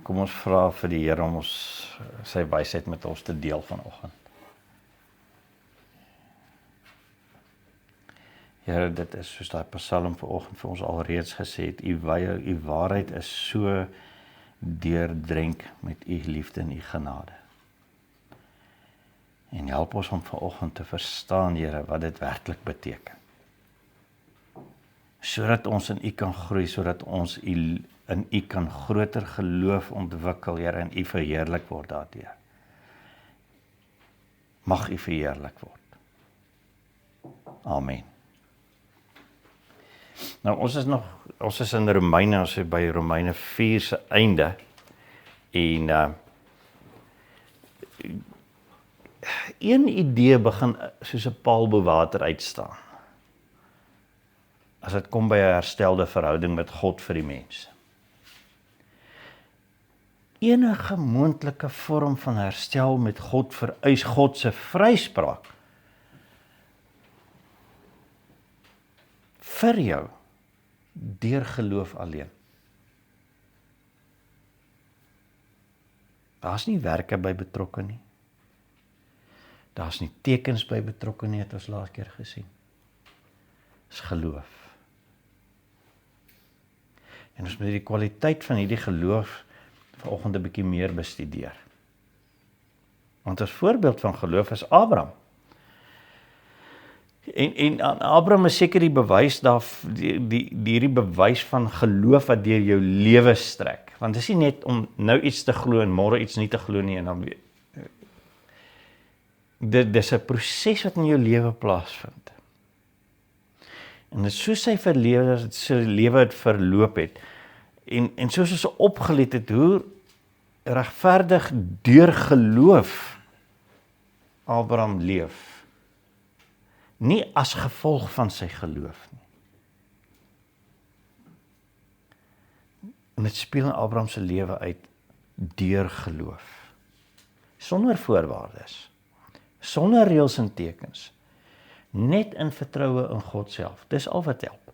Kom ons vra vir die Here om sy wysheid met ons te deel vanoggend. Here, dit is soos daai Psalm vanoggend vir ons alreeds gesê het, u waarheid is so deurdrenk met u liefde en u genade. En help ons om vanoggend te verstaan, Here, wat dit werklik beteken. Sodat ons in u kan groei, sodat ons in u kan groter geloof ontwikkel, Here, en u verheerlik word daardeur. Mag u verheerlik word. Amen. Nou, ons is in Romeine, ons is by Romeine 4 se einde, en een idee begin soos 'n paal bo water uitstaan, as dit kom by 'n herstelde verhouding met God vir die mens. Enige moontlike vorm van herstel met God vereis God se vryspraak vir jou deur geloof alleen. Daar's nie werke by betrokke nie. Daar's nie tekens by betrokke nie, het ons laas keer gesien. Dis geloof. En ons moet die kwaliteit van hierdie geloof vanoggend 'n bietjie meer bestudeer. Want as voorbeeld van geloof is Abraham. En Abraham is seker die bewys hierdie bewys van geloof wat deur jou lewe strek. Want dit is nie net om nou iets te glo en môre iets nie te glo nie, en dan dit is 'n proses wat in jou lewe plaasvind. En dit is soos sy lewe het verloop het, en soos ons opgelet het, hoe regverdig deur geloof Abraham leef. Nie as gevolg van sy geloof nie. En dit speel in Abraham se lewe uit deur geloof. Sonder voorwaardes. Sonder reëls en tekens. Net in vertroue in God self. Dis al wat help.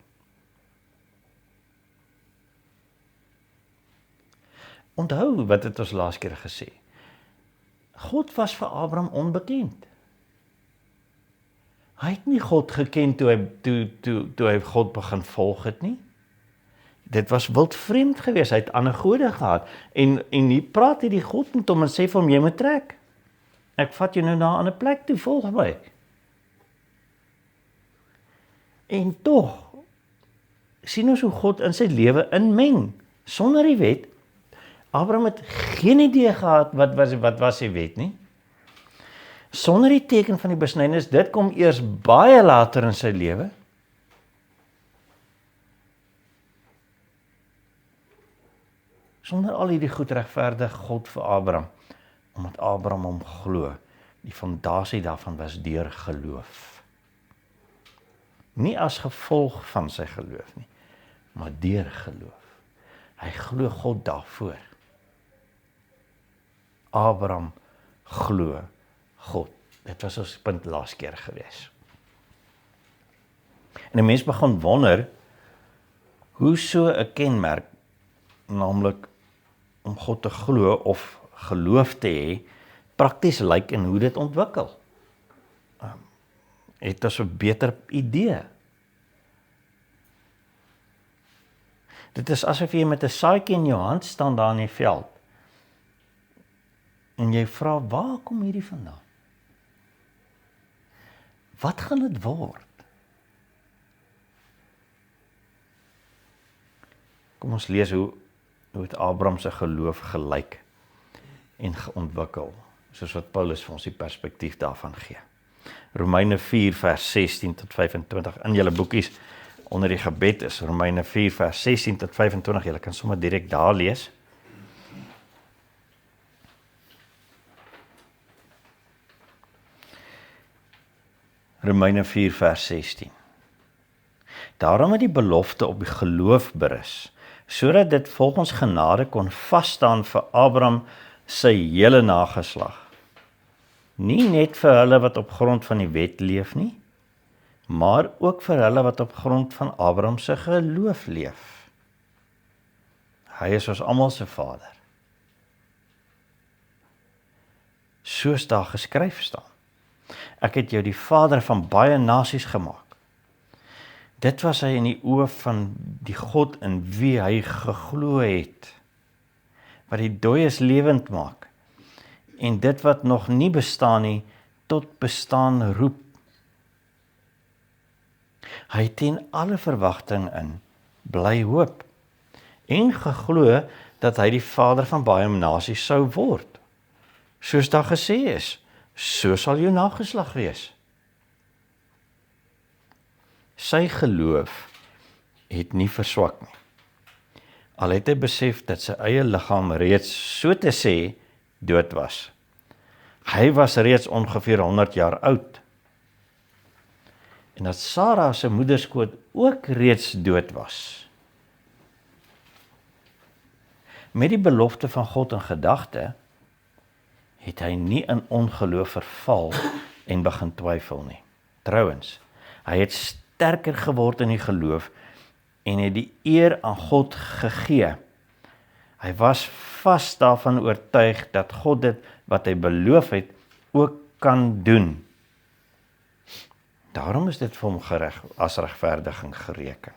Onthou wat het ons laas keer gesê. God was vir Abraham onbekend. Hy het nie God geken toe hy God begin volg het nie. Dit was wildvreemd geweest, hy het ander gode gehad. En hier praat hierdie God met hom en sê vir hom, jy moet trek. Ek vat jou nou na 'n ander plek toe, volg my. En tog, sien ons hoe God in sy lewe inmeng, sonder die wet. Abraham het geen idee gehad wat was die wet nie. Sonder die teken van die besnydenis, dit kom eers baie later in sy lewe. Sonder al hierdie goed regverdig God vir Abraham, omdat Abraham hom glo. Die fondasie daarvan was deur geloof. Nie as gevolg van sy geloof nie, maar deur geloof. Hy glo God daarvoor. Abraham glo God. Dit was ons punt laas keer gewees. En 'n mens begin wonder, hoe so 'n kenmerk, naamlik om God te glo of geloof te hê, prakties lyk en hoe dit ontwikkel. Het ons 'n beter idee. Dit is asof jy met 'n saadjie in jou hand staan daar in die veld. En jy vra, waar kom hierdie vandaan? Wat gaan dit word? Kom ons lees hoe het Abraham se geloof gelyk en geontwikkel, soos wat Paulus vir ons die perspektief daarvan gee. Romeine 4 vers 16 tot 25 in julle boekies onder die gebed is Romeine 4 vers 16 tot 25, julle kan sommer direk daar lees. Romeine 4 vers 16. Daarom het die belofte op die geloof berus, sodat dit volgens genade kon vasstaan vir Abraham sy hele nageslag. Nie net vir hulle wat op grond van die wet leef nie, maar ook vir hulle wat op grond van Abraham se geloof leef. Hy is ons almal se vader. soos daar geskryf staan. Ek het jou die vader van baie nasies gemaak. Dit was hy in die oë van die God in wie hy geglo het, wat die dooies lewend maak, en dit wat nog nie bestaan nie, tot bestaan roep. Hy het teen alle verwagting in bly hoop, en geglo dat hy die vader van baie nasies sou word. Soos daar gesê is, so sal jou nageslag wees. Sy geloof het nie verswak nie. Al het hy besef dat sy eie liggaam reeds, so te sê, dood was. Hy was reeds ongeveer 100 jaar oud. En dat Sarah se moederskoot ook reeds dood was. Met die belofte van God in gedagte, het hy nie in ongeloof verval en begin twyfel nie. Trouwens, hy het sterker geword in die geloof en het die eer aan God gegee. Hy was vas daarvan oortuig dat God dit wat hy beloof het ook kan doen. Daarom is dit vir hom as regverdiging gereken.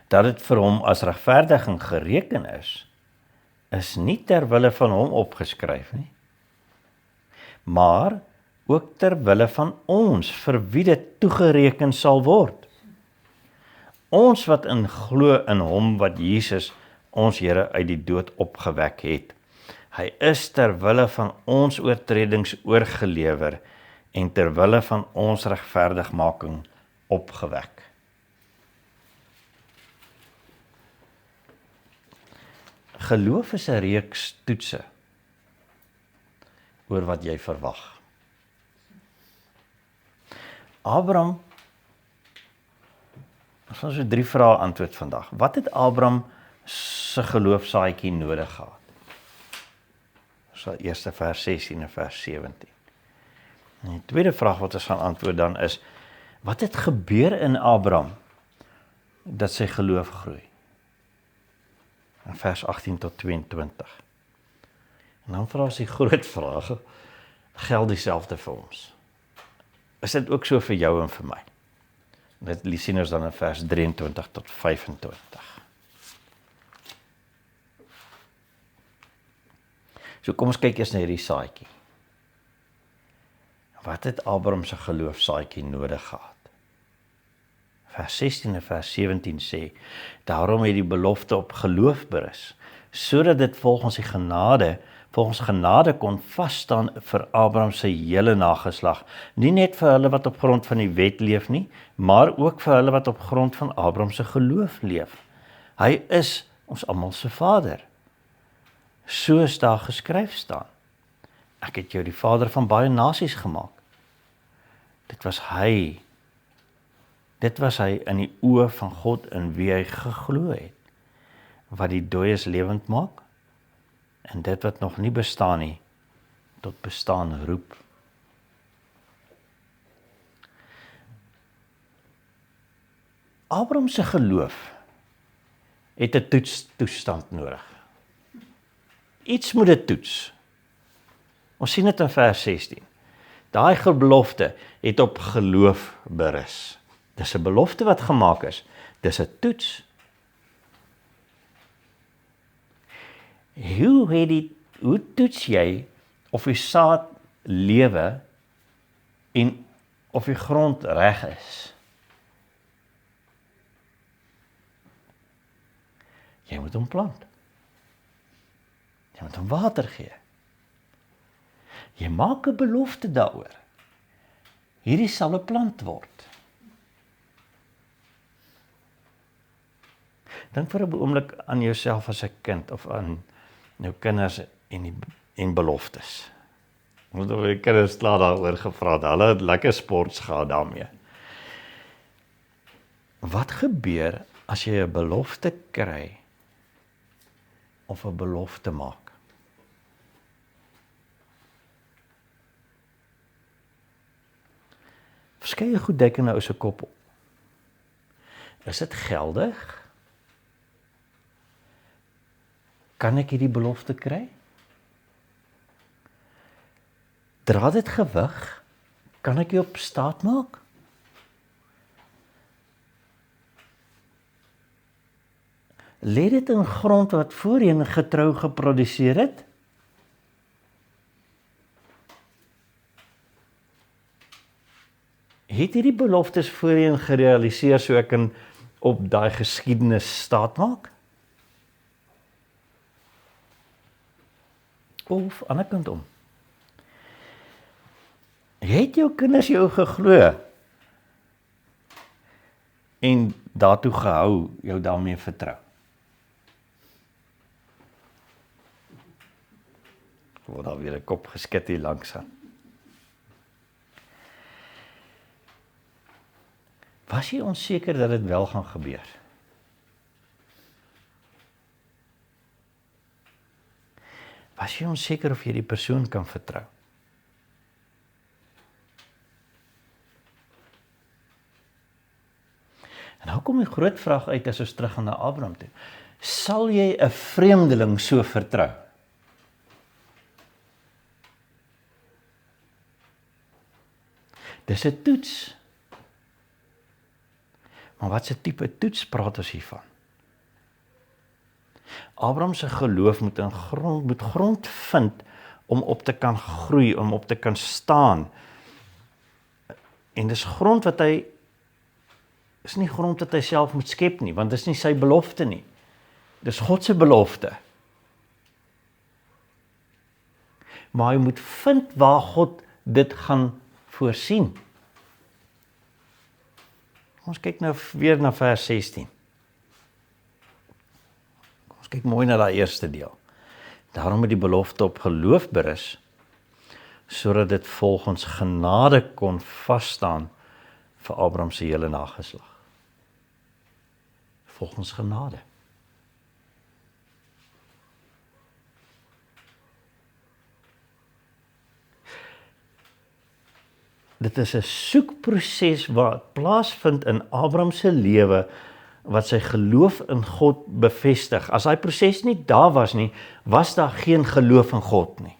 Dat dit vir hom as regverdiging gereken is nie ter wille van hom opgeskryf nie, maar ook ter wille van ons, vir wie dit toegereken sal word. Ons wat in glo in hom wat Jesus, ons Here, uit die dood opgewek het. Hy is ter wille van ons oortredings oorgelewer en ter wille van ons regverdigmaking opgewek. Geloof is 'n reeks toetse oor wat jy verwag. Abraham, ons gaan so 3 vrae antwoord vandag. Wat het Abraham se geloofsaaitjie nodig gehad? So eerste vers 16 en vers 17. En die tweede vraag wat ons gaan antwoord dan is, wat het gebeur in Abraham dat sy geloof groei? In vers 18 tot 22. En dan vra ons die groot vraag, geld dieselfde vir ons? Is dit ook so vir jou en vir my? Dit sien ons dan in vers 23 tot 25. So kom ons kyk eers na hierdie saadjie. Wat het Abraham se geloofsaadjie nodig gehad? Vers 16 en vers 17 sê, daarom het die belofte op geloof berus, sodat dit volgens genade kon vasstaan vir Abraham se hele nageslag, nie net vir hulle wat op grond van die wet leef nie, maar ook vir hulle wat op grond van Abraham se geloof leef. Hy is ons almal se vader. Soos daar geskryf staan. Ek het jou die vader van baie nasies gemaak. Dit was hy in die oë van God in wie hy geglo het, wat die dooies lewend maak, en dit wat nog nie bestaan nie, tot bestaan roep. Abraham se geloof het 'n toetstoestand nodig. Iets moet dit toets. Ons sien dit in vers 16. Daai belofte het op geloof berus. Dis 'n belofte wat gemaak is. Dis 'n toets. Hoe toets jy of die saad lewe en of die grond reg is? Jy moet hom plant. Jy moet hom water gee. Jy maak 'n belofte daaroor. Hierdie sal 'n plant word. Dink vir 'n oomblik aan jouself as 'n kind of aan jou kinders en beloftes. Want die kinders klaar daaroor gevra, hulle het lekker sports gehad daarmee. Wat gebeur as jy 'n belofte kry of 'n belofte maak? Verskeie goed duik in 'n ou se kop op. Is dit geldig? Kan ek hierdie belofte kry? Dra dit gewig? Kan ek jou op staat maak? Lê dit in grond wat voorheen getrou geproduseer het? Het hierdie beloftes voorheen gerealiseer so ek kan op daai geskiedenis staat maak? Of ander kant om. Het jou kinders jou geglo en daartoe gehou, jou daarmee vertrou? Word daar weer 'n kop geskit hier langsaan. Was jy onseker dat dit wel gaan gebeur? Was jy onseker of jy die persoon kan vertrou? En nou kom die groot vraag uit as ons terug gaan na Abraham toe. Sal jy 'n vreemdeling so vertrou? Dis 'n toets. Maar wat se tipe toets praat ons hiervan? Abraham se geloof moet grond vind om op te kan groei, om op te kan staan. En dis grond wat hy is nie grond wat hy self moet skep nie, want dis nie sy belofte nie. Dis God se belofte. Maar hy moet vind waar God dit gaan voorsien. Ons kyk nou weer na vers 16. Ons kyk mooi na daai eerste deel. Daarom moet die belofte op geloof berus, sodat dit volgens genade kon vasstaan vir Abraham se hele nageslag. Volgens genade. Dit is 'n soekproses wat plaasvind in Abraham se lewe, wat sy geloof in God bevestig. As daai proses nie daar was nie, was daar geen geloof in God nie.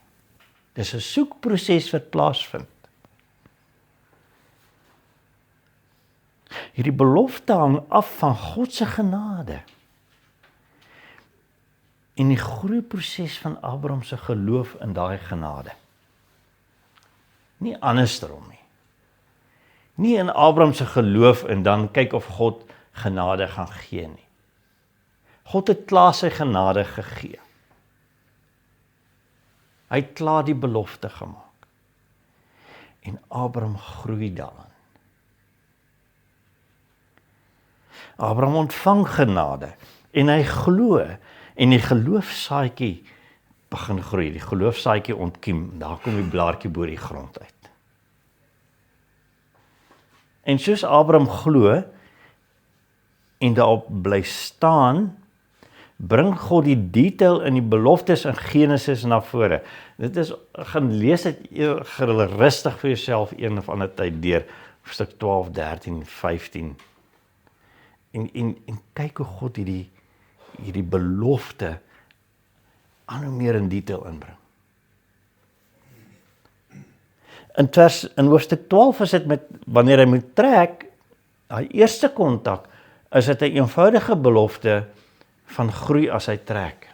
Dis 'n soekproses wat plaasvind. Hierdie belofte hang af van God se genade. En die groeiproses van Abraham se geloof in daai genade. Nie andersom nie. Nie in Abraham se geloof en dan kyk of God genade gaan gee nie. God het klaar sy genade gegee. Hy het klaar die belofte gemaak. En Abraham groei daarin. Abraham ontvang genade en hy glo en die geloofsaadjie begin groei. Die geloofsaadjie ontkiem, daar kom die blaartjie bo die grond uit. En soos Abraham glo en daarop bly staan, bring God die detail in die beloftes in Genesis na vore. Dit is, gaan lees dit rustig vir jouself een of ander tyd deur, hoofstuk 12, 13, 15. En kyk hoe God hierdie belofte aan hoe meer in detail inbring. In hoofstuk 12 is dit met, wanneer hy moet trek, hy eerste kontak, is dit 'n eenvoudige belofte van groei as hy trek.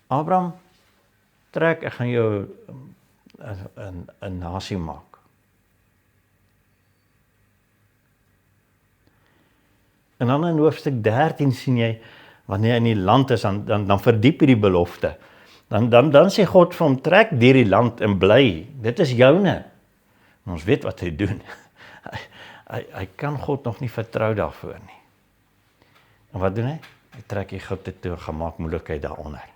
Abraham, trek, ek gaan jou 'n nasie maak. En dan in hoofstuk 13 sien jy, wanneer hy in die land is, dan verdiep hy die belofte. Dan sê God vir hom, trek deur die land en bly, dit is joune. En ons weet wat hy doen. Hy kan God nog nie vertrou daarvoor nie. En wat doen hy? Hy trek Egipte toe, gemaak moeilikheid daaronder.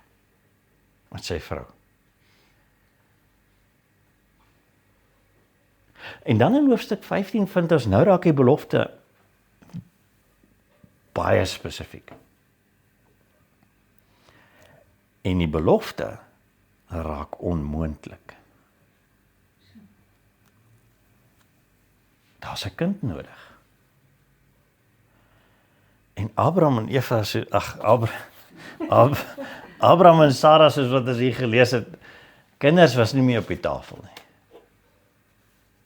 Met sy vrou. En dan in hoofstuk 15 vind ons, nou raak die belofte baie spesifiek. En die belofte raak onmoontlik. Daar's 'n kind nodig. En Abraham en Eva, Abraham en Sarah, soos wat ons hier gelees het, Kinders was nie meer op die tafel nie.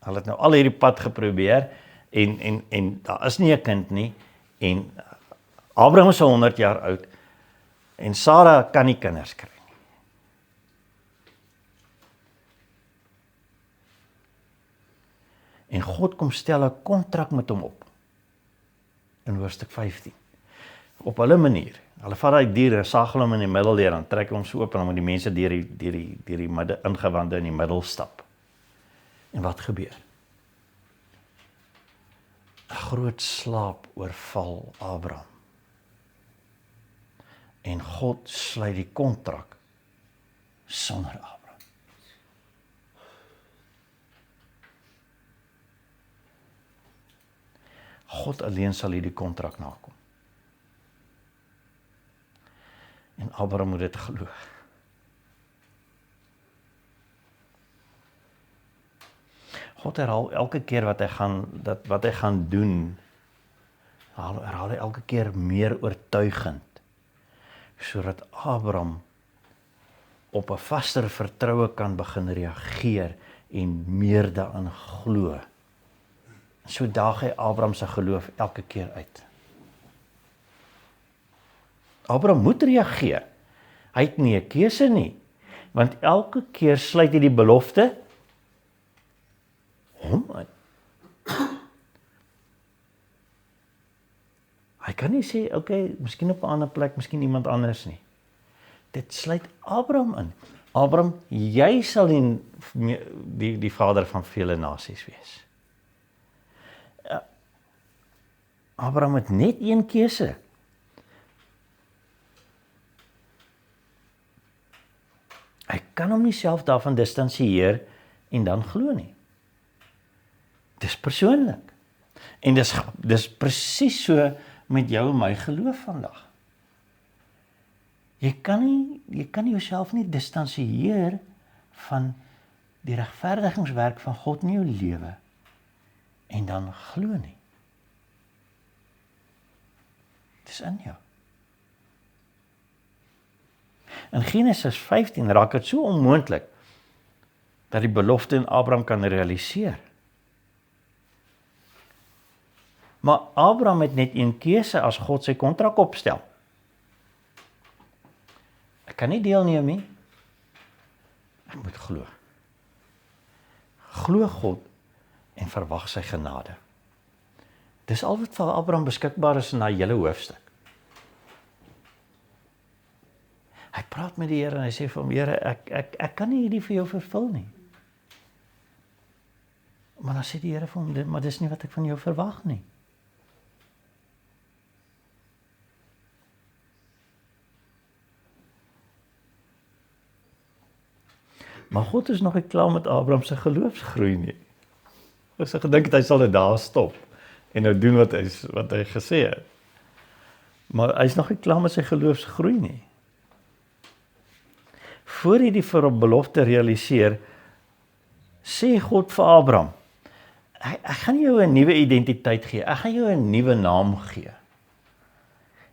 Hulle het nou al hierdie pad geprobeer, en daar is nie 'n kind nie, en Abraham is 100 jaar oud, en Sara kan nie kinders kry nie. En God kom stel 'n kontrak met hom op, in hoofstuk 15, op hulle manier. Hulle vat daai dier en sagel hom in die middel deur, dan trek hom so oop, en dan moet die mense deur die ingewande in die middel stap. En wat gebeur? 'n Groot slaap oorval Abraham. En God sluit die kontrak sonder Abraham. God alleen sal hierdie kontrak nakom. En Abraham moet dit glo. God herhaal elke keer wat hy gaan doen, herhaal hy elke keer meer oortuigend, sodat Abraham op 'n vaster vertroue kan begin reageer en meer daarin glo. So daag hy Abraham se geloof elke keer uit. Abraham moet reageer. Hy het nie 'n keuse nie, want elke keer sluit hy die belofte hom in. Hy kan nie sê, okay, miskien op 'n ander plek, miskien iemand anders nie. Dit sluit Abraham in. Abraham, jy sal die vader van vele nasies wees. Abraham het net een keuse. Hy kan hom nie self daarvan distansieer en dan glo nie. Dis persoonlik. En dis presies so met jou en my geloof vandag. Jy kan nie jouself nie distansieer van die regverdigingswerk van God in jou lewe en dan glo nie. Dis in jou. In Genesis 15 raak dit so onmoontlik dat die belofte in Abraham kan realiseer. Maar Abraham het net een keuse as God sy kontrak opstel. Ek kan nie deelneem nie. Ek moet glo. Glo God en verwag sy genade. Dis al wat vir Abraham beskikbaar is in daai hele hoofstuk. Hy praat met die Here en hy sê vir hom, Here, ek kan nie hierdie vir jou vervul nie. Maar dan sê die Here vir hom, maar dis nie wat ek van jou verwag nie. Maar God is nog nie klaar met Abraham se geloofsgroei nie. Hy het gedink hy sal dit daar stop en nou doen wat hy gesê het. Maar hy's nog nie klaar met sy geloofsgroei nie. Voor hy die belofte realiseer, sê God vir Abraham, ek gaan jou 'n nuwe identiteit gee, ek gaan jou 'n nuwe naam gee.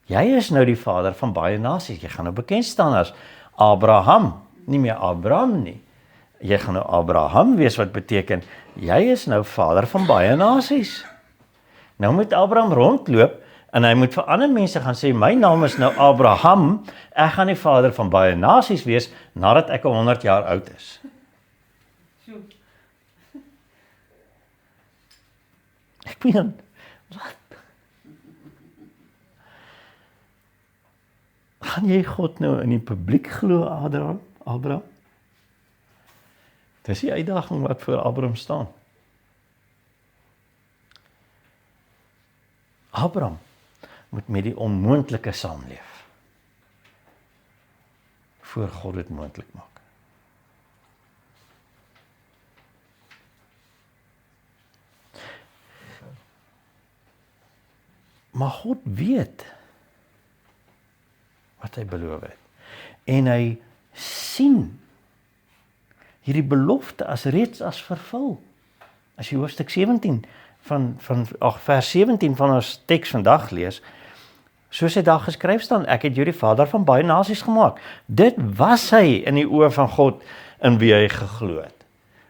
Jy is nou die vader van baie nasies, jy gaan nou bekend staan as Abraham, nie meer Abraham nie. Jy gaan nou Abraham wees, wat beteken, jy is nou vader van baie nasies. Nou moet Abraham rondloop, en hy moet vir ander mense gaan sê, my naam is nou Abraham, ek gaan die vader van baie nasies wees, nadat ek 100 jaar oud is. Ek meen, wat? Gaan jy God nou in die publiek glo, Abraham? Dis die uitdaging wat voor Abraham staan. Abraham moet met die onmoontlike saamleef, voor God dit moontlik maak. Maar God weet wat hy beloof het. En hy sien hierdie belofte reeds as vervul. As jy hoofstuk 17 vers 17 van ons teks vandag lees, soos hy daar geskryf staan, ek het jou die vader van baie nasies gemaak. Dit was hy in die oë van God, in wie hy geglo het.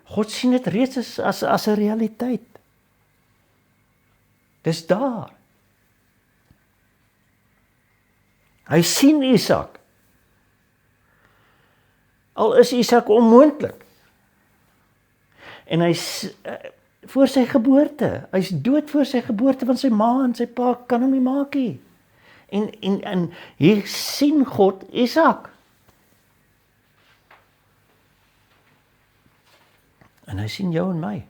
God sien dit reeds as 'n realiteit. Dis daar. Hy sien Isak. Al is Isak onmoontlik. En voor sy geboorte, hy's dood voor sy geboorte, want sy ma en sy pa kan hom nie maak nie. En hier sien God Isak. En hy sien jou en my.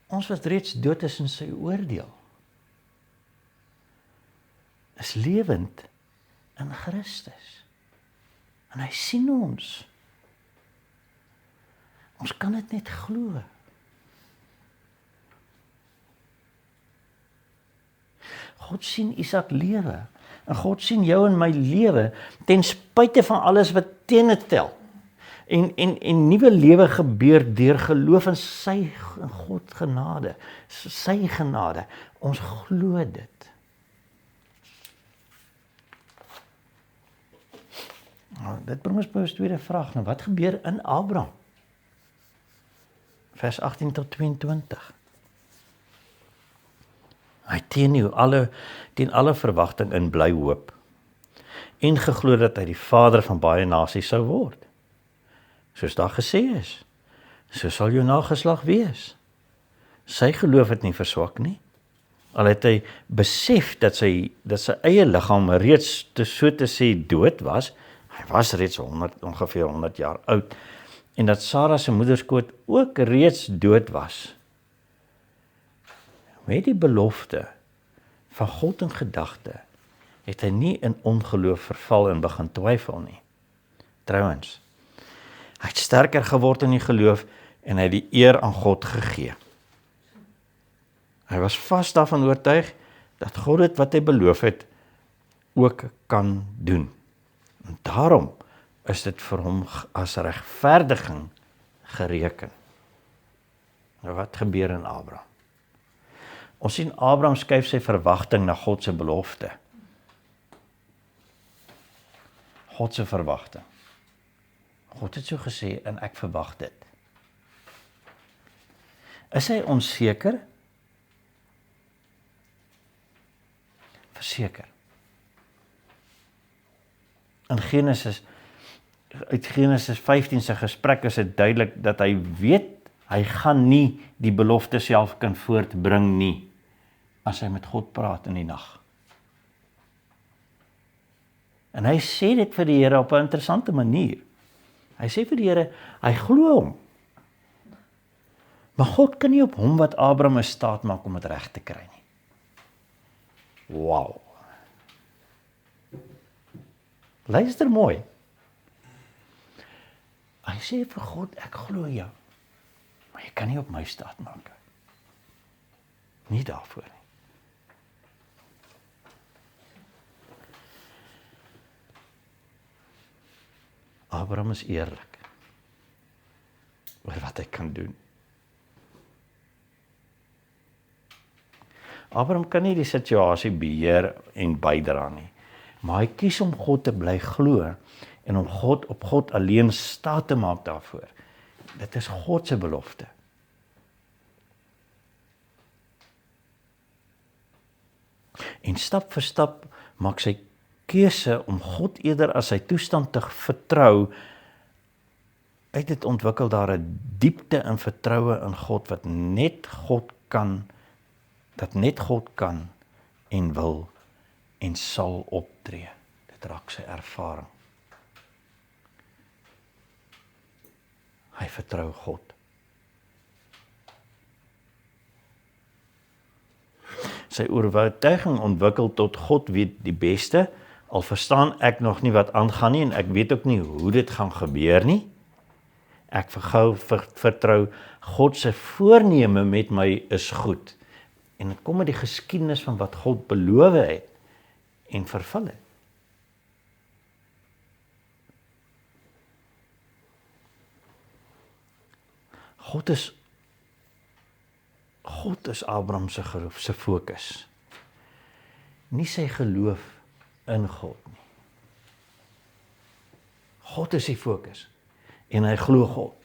Ons wat reeds dood is in sy oordeel, is lewend in Christus. En hy sien ons. Ons kan dit net glo. God sien Isak lewe. En God sien jou en my lewe ten spyte van alles wat teen dit tel. En nuwe lewe gebeur deur geloof in sy God genade. Sy genade. Ons glo dit. Nou, dit bring ons by ons tweede vraag. Nou, wat gebeur in Abraham? Vers 18 tot 22. Hy teen alle verwagting in bly hoop en geglo dat hy die vader van baie nasies sou word. Soos daar gesê is, so sal jou nageslag wees. Sy geloof het nie verswak nie. Al het hy besef dat sy eie liggaam reeds so te sê dood was. Hy was reeds ongeveer 100 jaar oud. En dat Sarah se moederskoot ook reeds dood was. Met die belofte van God in gedagte, het hy nie in ongeloof verval en begin twyfel nie. Trouwens, hy het sterker geword in die geloof en hy het die eer aan God gegee. Hy was vas daarvan oortuig dat God dit wat hy beloof het ook kan doen. En daarom is dit vir hom as regverdiging gereken. Nou wat gebeur in Abraham? Ons sien Abraham skuif sy verwagting na God se belofte. God se verwagting. God het so gesê en ek verwag dit. Is hy onseker? Verseker. In uit Genesis 15 se gesprek is dit duidelik dat hy weet, hy gaan nie die belofte self kan voortbring nie, as hy met God praat in die nag. En hy sê dit vir die Here op 'n interessante manier. Hy sê vir die Here, hy glo hom. Maar God kan nie op hom wat Abraham 'n staat maak om dit reg te kry nie. Wow. Luister mooi. Hy sê vir God, ek glo jou. Maar jy kan nie op my staat maak. Nie daarvoor nie. Abraham is eerlik oor wat hy kan doen. Abraham kan nie die situasie beheer en bydra nie, maar hy kies om God te bly glo en om op God alleen staat te maak daarvoor. Dit is God se belofte. En stap vir stap maak sy keuse om God eerder as sy toestand te vertrou. Uit dit ontwikkel daar 'n diepte in vertroue in God wat net God kan en wil en sal optree. Dit raak sy ervaring. Hy vertrou God. Sy oortuiging ontwikkel tot God weet die beste, al verstaan ek nog nie wat aangaan nie en ek weet ook nie hoe dit gaan gebeur nie. Ek vertrou God se voorneme met my is goed. En dit kom met die geskiedenis van wat God beloof het en vervul het. God is Abraham se fokus. Nie sy geloof in God nie. God is die fokus. En hy glo God.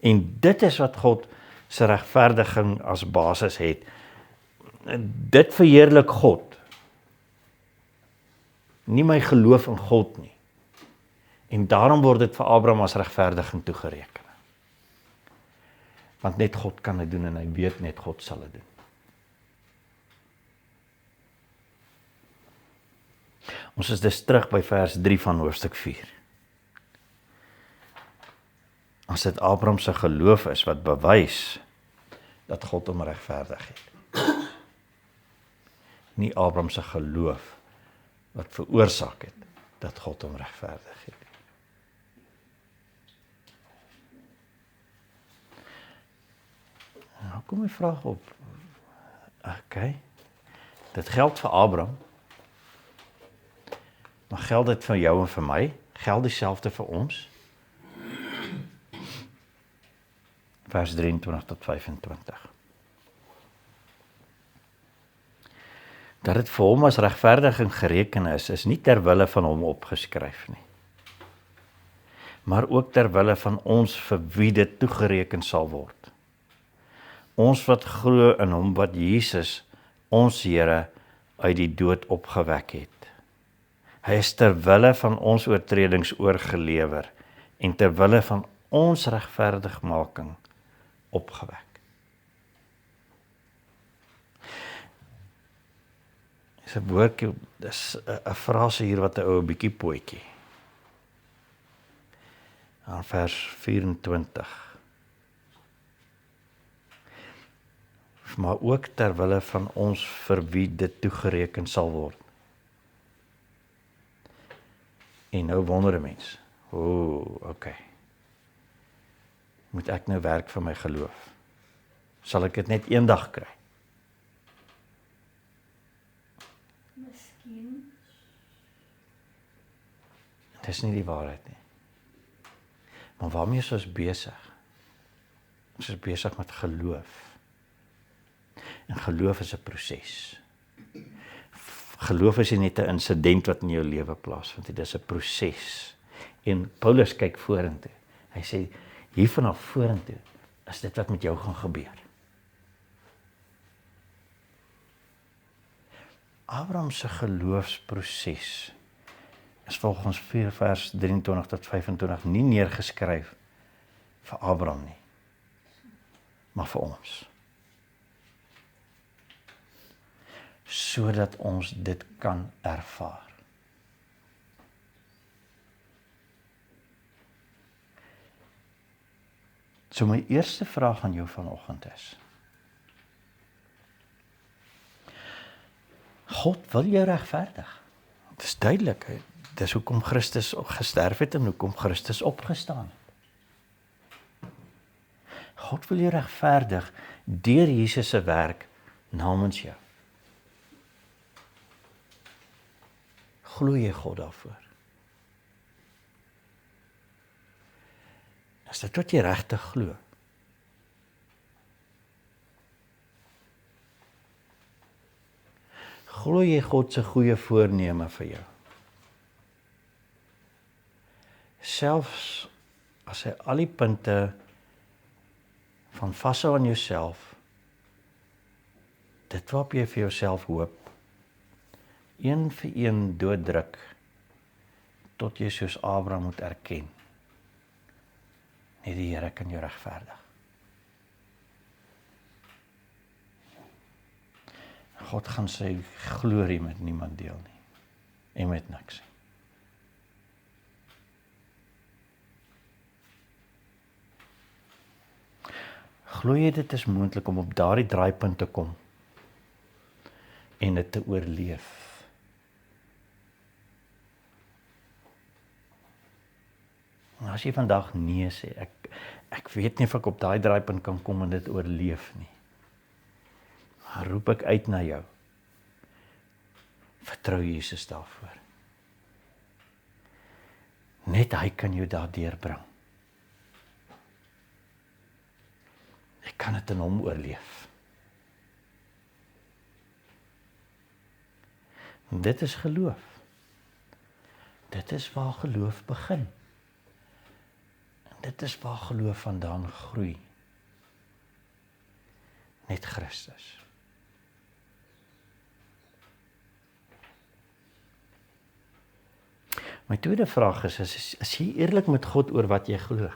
En dit is wat God se regverdiging as basis het. Dit verheerlik God. Nie my geloof in God nie. En daarom word dit vir Abraham as regverdiging toegereken. Want net God kan dit doen en hy weet net God sal dit doen. Ons is dus terug by vers 3 van hoofstuk 4. As dit Abraham se geloof is wat bewys dat God hom regverdig het. Nie Abraham se geloof wat veroorsaak het dat God hom regverdig het. Nou kom die vraag op. Okay. Dit geld vir Abraham. Maar geld dit vir jou en vir my? Geld dieselfde vir ons? Vers 23 tot 25. Dat dit vir hom as regverdiging gereken is nie ter wille van hom opgeskryf nie. Maar ook ter wille van ons vir wie dit toegereken sal word. Ons wat glo in hom wat Jesus, ons Here, uit die dood opgewek het. Hy is ter wille van ons oortredings oorgelewer en ter wille van ons regverdigmaking opgewek. Dis 'n woordjie, dis 'n frase hier wat 'n ou bietjie pootjie. Aan vers 24. Maar ook ter wille van ons vir wie dit toegereken sal word. En nou wonder 'n mens, okay. Moet ek nou werk vir my geloof? Sal ek dit net eendag kry? Miskien. Dit is nie die waarheid nie. Maar waarmee is ons besig? Ons is besig met geloof. En geloof is 'n proses. Geloof is nie net 'n insident wat in jou lewe plaasvind, dit is 'n proses. En Paulus kyk vorentoe. Hy sê, hier vanaf vorentoe is dit wat met jou gaan gebeur. Abraham se geloofsproses is volgens 4 vers 23 tot 25 nie neergeskryf vir Abraham nie, maar vir ons. Sodat ons dit kan ervaar. So my eerste vraag aan jou vanoggend is, God wil jou regverdig. Dit is duidelik, dis hoekom Christus gesterf het en hoekom Christus opgestaan het. God wil jou regverdig deur Jesus se werk namens jou. Glo jy God daarvoor? Is dit wat jy regtig glo? Glo jy God se goeie voorneme vir jou? Selfs as hy al die punte van vashou aan jouself, dit waarop jy vir jouself hoop, een vir een dooddruk, tot jy soos Abraham moet erken, net die Here kan jou regverdig. God gaan sy glorie met niemand deel nie, en met niks nie. Glo jy dit is moontlik om op daardie draaipunt te kom, en dit te oorleef? En as jy vandag nee sê, ek weet nie of ek op daai draaipunt kan kom en dit oorleef nie. Maar roep ek uit na jou. Vertrou Jesus daarvoor. Net hy kan jou daardeur bring. Ek kan dit in hom oorleef. En dit is geloof. Dit is waar geloof begin. En dit is waar geloof vandaan groei. Net Christus. My tweede vraag is jy eerlik met God oor wat jy glo?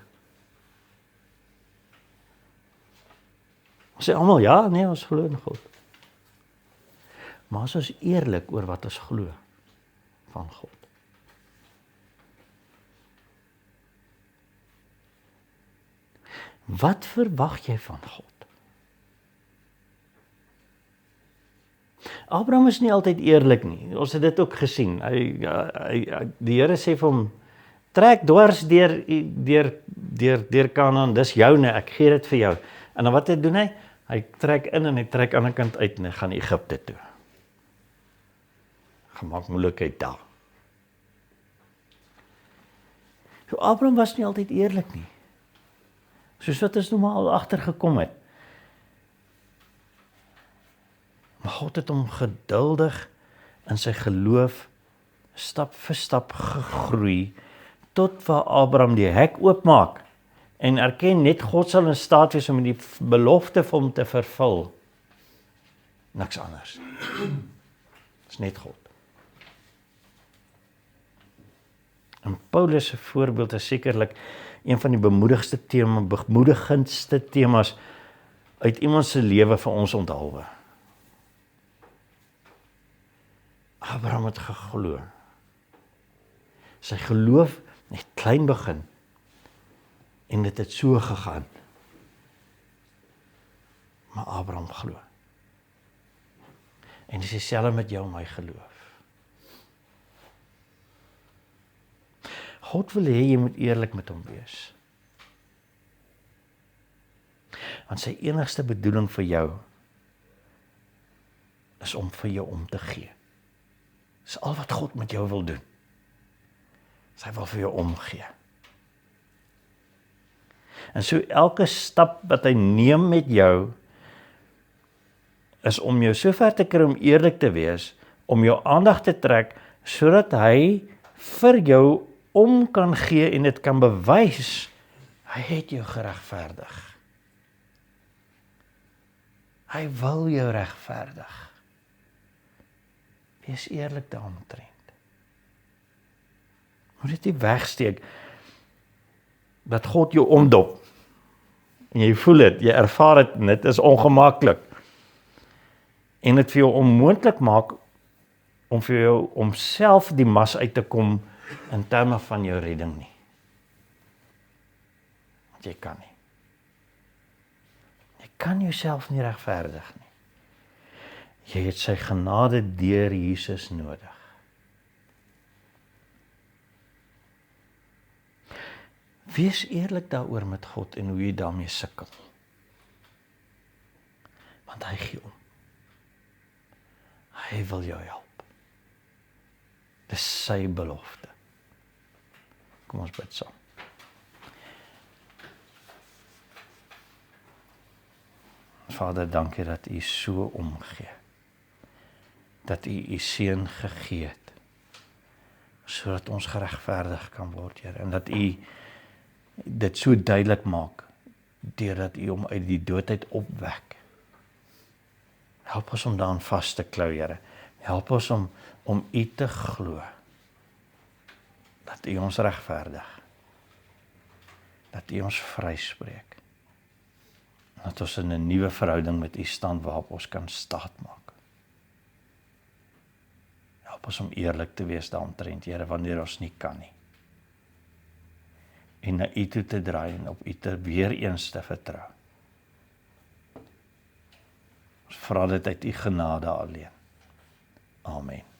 Ons sê almal ja, nee, ons glo in God. Maar as ons eerlik oor wat ons glo van God. Wat verwag jy van God? Abraham is nie altyd eerlik nie. Ons het dit ook gesien. Die Here sê vir hom, trek dwars deur Kanaan, dis joune, ek gee dit vir jou. En dan wat doen hy? Hy trek in en hy trek aan die ander kant uit en hy gaan Egipte toe. Gemaak moeilikheid daar. So Abraham was nie altyd eerlik nie. Soos wat ons nou maar al agtergekom het. Maar God het hom geduldig in sy geloof stap vir stap gegroei tot waar Abraham die hek oopmaak en erken net God sal in staat wees om die belofte vir hom te vervul. Niks anders. Dis net God. En Paulus se voorbeeld is sekerlik een van die bemoedigendste temas uit iemand se lewe vir ons onthaalwe. Abraham het geglo. Sy geloof het klein begin en dit het so gegaan. Maar Abraham glo. En dis dieselfde met jou en my geloof. God wil hê jy moet eerlik met hom wees. Want sy enigste bedoeling vir jou is om vir jou om te gee. Dis al wat God met jou wil doen. Sy wil vir jou omgee. En so elke stap wat hy neem met jou, is om jou so ver te kry om eerlik te wees, om jou aandag te trek, sodat hy vir jou om kan gee en dit kan bewys, hy het jou geregverdig. Hy wil jou regverdig. Wees eerlik daaromtrent. Moet dit nie wegsteek, dat God jou omdop, en jy voel dit, jy ervaar dit, en dit is ongemaklik, en dit vir jou onmoontlik maak, om vir jou, om self die mas uit te kom, in terme van jou redding nie. Want jy kan nie. Jy kan jouself nie regverdig nie. Jy het sy genade deur Jesus nodig. Wees eerlik daaroor met God en hoe jy daarmee sukkel. Want hy gee om. Hy wil jou help. Dis sy belofte. Kom ons bid saam. Vader, dankie dat u so omgee. Dat u seun gegee het, sodat ons geregverdig kan word, Here, en dat u dit so duidelik maak, deurdat u hom uit die doodheid opwek. Help ons om daaraan vas te klou, Here. Help ons om u te glo, dat u ons regverdig, dat u ons vryspreek, dat ons in 'n nuwe verhouding met u staan waarop ons kan staatmaak. Help ons om eerlik te wees daaromtrent, Here, wanneer ons nie kan nie. En na u toe te draai en op u te weer eens te vertrou. Ons vra dit uit u genade alleen. Amen.